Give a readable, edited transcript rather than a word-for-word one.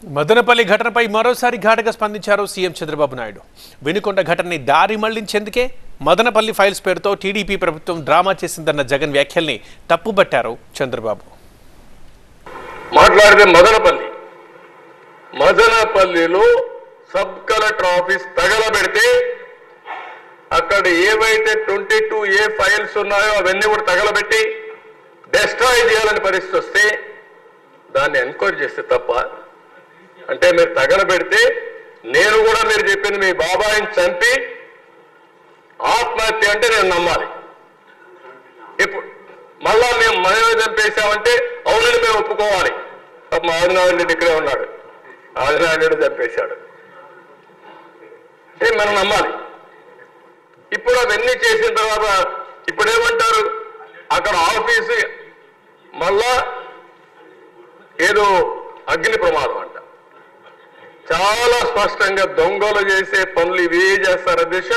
మదనపల్లి ఘటనపై మరోసారి ఘాటుగా స్పందించారు సీఎం చంద్రబాబు నాయుడు. వినుకొండ ఘటనని దారి మళ్లించేందుకే మదనపల్లి ఫైల్స్ పేరుతో టీడీపీ ప్రభుత్వం డ్రామా చేసిందన్న జగన్ వ్యాఖ్యల్ని తప్పుబట్టారు చంద్రబాబు. మాట్లాడితే మదనపల్లిలో సబ్ కలెక్టర్ ఆఫీస్ తగలబెడితే అక్కడ ఏవైతే 22A ఫైల్స్ ఉన్నాయో అవన్నీ కూడా తగలబెట్టి డెస్ట్రాయ్ చేయాలని పరిస్థితి వస్తే దాన్ని ఎంక్వైరీ చేస్తే తప్ప, అంటే మీరు తగలబెడితే నేను కూడా మీరు చెప్పింది మీ బాబాయిని చంపి ఆత్మహత్య అంటే నేను నమ్మాలి. ఇప్పుడు మళ్ళా మనమే చంపేశామంటే అవునని మేము ఒప్పుకోవాలి. మా ఆదినారాయణ రెడ్డి ఇక్కడే ఉన్నాడు, ఆదినారాయణ రెడ్డి చంపేశాడు అంటే మనం నమ్మాలి. ఇప్పుడు అవన్నీ చేసిన తర్వాత ఇప్పుడు ఏమంటారు, అక్కడ ఆఫీసు మళ్ళా ఏదో అగ్ని ప్రమాదం అంట. చాలా స్పష్టంగా దొంగలు చేసే పనులు ఇవే చేస్తారు అధ్యక్ష.